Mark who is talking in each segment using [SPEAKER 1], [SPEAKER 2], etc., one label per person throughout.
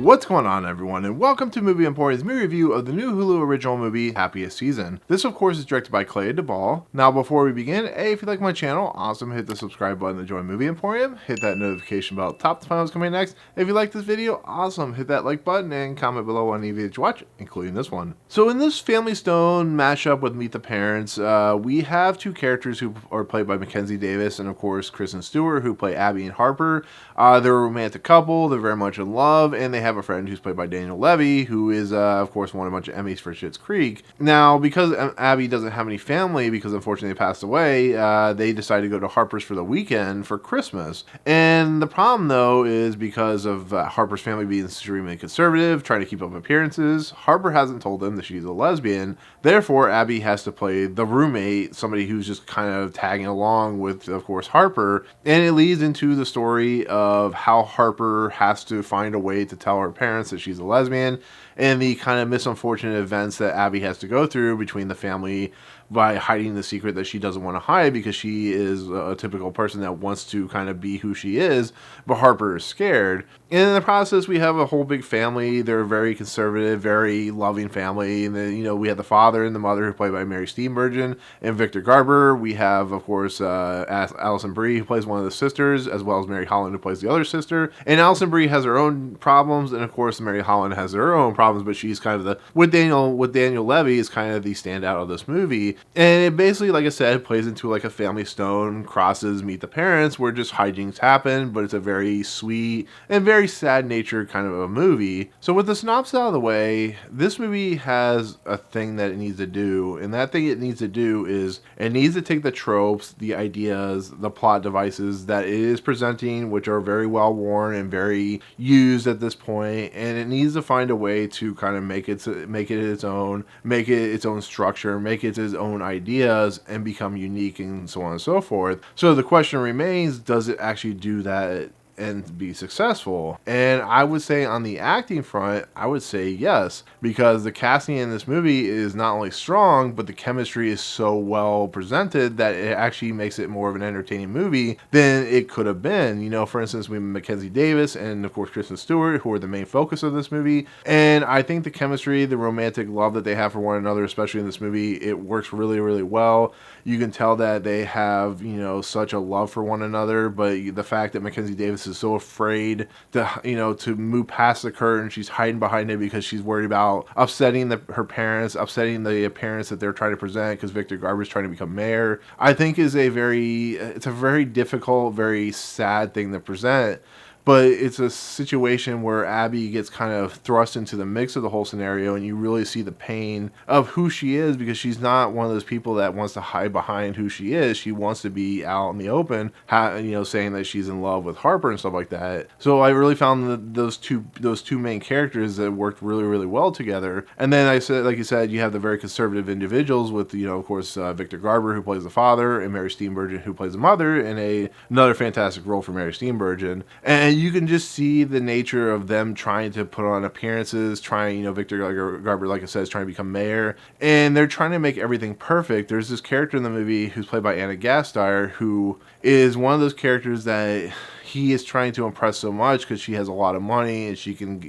[SPEAKER 1] What's going on, everyone, and welcome to Movie Emporium's movie review of the new Hulu original movie, Happiest Season. This, of course, is directed by Clea DuVall. Now, before we begin, if you like my channel, awesome, hit the subscribe button to join Movie Emporium, hit that notification bell top to find what's coming next. If you like this video, awesome, hit that like button and comment below on any video you watch, including this one. So in this Family Stone mashup with Meet the Parents, we have two characters who are played by Mackenzie Davis and, of course, Kristen and Stewart, who play Abby and Harper. They're a romantic couple, they're very much in love, and they have a friend who's played by Levy, who is, of course, won a bunch of Emmys for Schitt's Creek. Now, because Abby doesn't have any family, because unfortunately they passed away, they decided to go to Harper's for the weekend for Christmas. And the problem, though, is because of Harper's family being extremely conservative, trying to keep up appearances, Harper hasn't told them that she's a lesbian. Therefore, Abby has to play the roommate, somebody who's just kind of tagging along with, of course, Harper. And it leads into the story of how Harper has to find a way to tell her parents that she's a lesbian, and the kind of misunfortunate events that Abby has to go through between the family by hiding the secret that she doesn't want to hide because she is a typical person that wants to kind of be who she is, but Harper is scared. And in the process, we have a whole big family. They're a very conservative, very loving family. And then, we have the father and the mother, who are played by Mary Steenburgen and Victor Garber. We have, of course, Alison Brie, who plays one of the sisters, as well as Mary Holland, who plays the other sister. And Alison Brie has her own problems, and of course, Mary Holland has her own problems, but she's kind of with Daniel Levy is kind of the standout of this movie. And it basically, like I said, plays into like a Family Stone crosses Meet the Parents, where just hijinks happen, but it's a very sweet and very sad natured kind of a movie. So with the synopsis out of the way, this movie has a thing that it needs to do, and that thing it needs to do is it needs to take the tropes, the ideas, the plot devices that it is presenting, which are very well worn and very used at this point, and it needs to find a way to kind of make it its own, make it its own structure, make it its own ideas, and become unique, and so on and so forth. So the question remains, does it actually do that and be successful? And I would say on the acting front, I would say yes, because the casting in this movie is not only strong, but the chemistry is so well presented that it actually makes it more of an entertaining movie than it could have been. For instance, we have Mackenzie Davis and, of course, Kristen Stewart, who are the main focus of this movie. And I think the chemistry, the romantic love that they have for one another, especially in this movie, it works really, really well. You can tell that they have, such a love for one another, but the fact that Mackenzie Davis is so afraid to move past the curtain, she's hiding behind it because she's worried about upsetting her parents, upsetting the appearance that they're trying to present because Victor Garber is trying to become mayor, I think it's a very difficult, very sad thing to present. But it's a situation where Abby gets kind of thrust into the mix of the whole scenario, and you really see the pain of who she is, because she's not one of those people that wants to hide behind who she is. She wants to be out in the open, saying that she's in love with Harper and stuff like that. So I really found those two main characters that worked really, really well together. And then like you said, you have the very conservative individuals with, of course, Victor Garber, who plays the father, and Mary Steenburgen, who plays the mother, and another fantastic role for Mary Steenburgen. And you can just see the nature of them trying to put on appearances, Victor Garber, like I said, is trying to become mayor, and they're trying to make everything perfect. There's this character in the movie who's played by Gasteyer, who is one of those characters that he is trying to impress so much because she has a lot of money and she can,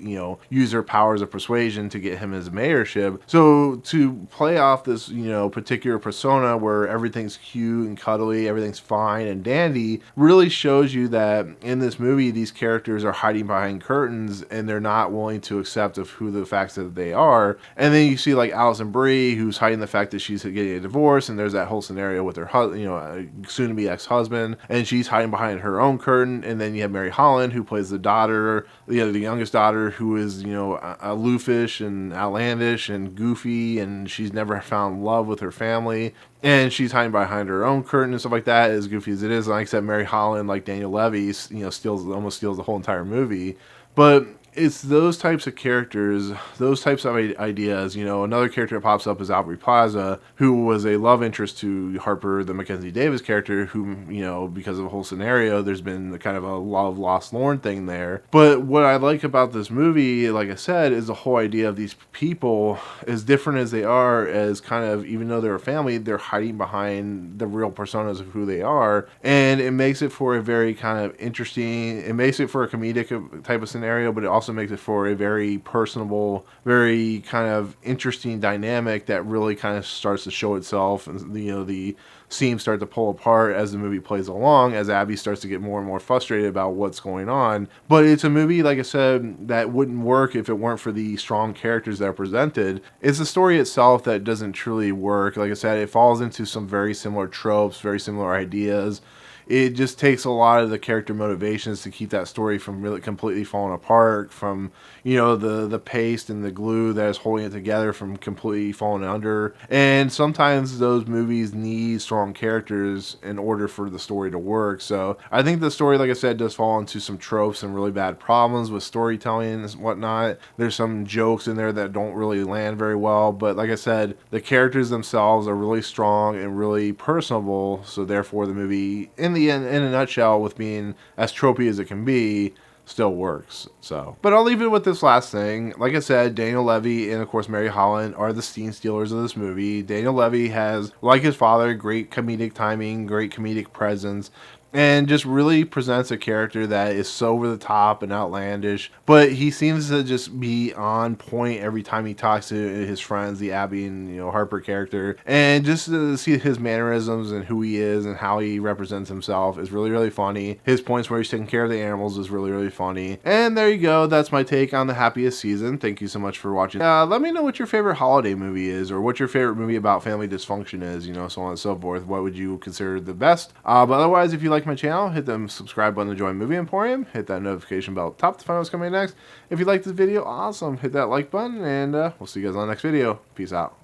[SPEAKER 1] use her powers of persuasion to get him his mayorship. So to play off this, particular persona where everything's cute and cuddly, everything's fine and dandy, really shows you that in this movie, these characters are hiding behind curtains and they're not willing to accept of who the facts that they are. And then you see like Alison Brie, who's hiding the fact that she's getting a divorce, and there's that whole scenario with her soon-to-be ex-husband, and she's hiding behind her own curtain. And then you have Mary Holland, who plays the daughter, the youngest daughter, who is, aloofish and outlandish and goofy, and she's never found love with her family. And she's hiding behind her own curtain and stuff like that, as goofy as it is. Like I said, Mary Holland, like Levy, almost steals the whole entire movie. But it's those types of characters, those types of ideas. Another character that pops up is Aubrey Plaza, who was a love interest to Harper, the Mackenzie Davis character, who, because of the whole scenario, there's been kind of a love lost Lorne thing there. But what I like about this movie, like I said, is the whole idea of these people, as different as they are, as kind of, even though they're a family, they're hiding behind the real personas of who they are. And it makes it for a very kind of interesting, it makes it for a comedic type of scenario, but it also also makes it for a very personable, very kind of interesting dynamic that really kind of starts to show itself, and the seams start to pull apart as the movie plays along, as Abby starts to get more and more frustrated about what's going on. But it's a movie, like I said, that wouldn't work if it weren't for the strong characters that are presented. It's the story itself that doesn't truly work. Like I said, it falls into some very similar tropes, very similar ideas. It just takes a lot of the character motivations to keep that story from really completely falling apart, from the paste and the glue that is holding it together from completely falling under. And sometimes those movies need strong characters in order for the story to work. So I think the story, like I said, does fall into some tropes and really bad problems with storytelling and whatnot. There's some jokes in there that don't really land very well, but like I said, the characters themselves are really strong and really personable, so therefore the movie, in the end, in a nutshell, with being as tropey as it can be, still works. So, but I'll leave it with this last thing. Like I said, Daniel Levy and of course Mary Holland are the scene stealers of this movie. Daniel Levy has, like his father, great comedic timing, great comedic presence, and just really presents a character that is so over the top and outlandish, but he seems to just be on point every time he talks to his friends, the Abby and Harper character, and just to see his mannerisms and who he is and how he represents himself is really, really funny. His points where he's taking care of the animals is really, really funny. And there you go. That's my take on the Happiest season. Thank you so much for watching. Let me know what your favorite holiday movie is, or what your favorite movie about family dysfunction is, so on and so forth. What would you consider the best? But otherwise, if you like my channel, hit the subscribe button to join Movie Emporium, hit that notification bell at the top to find out what's coming next. If you like this video, awesome, hit that like button, and we'll see you guys on the next video. Peace out.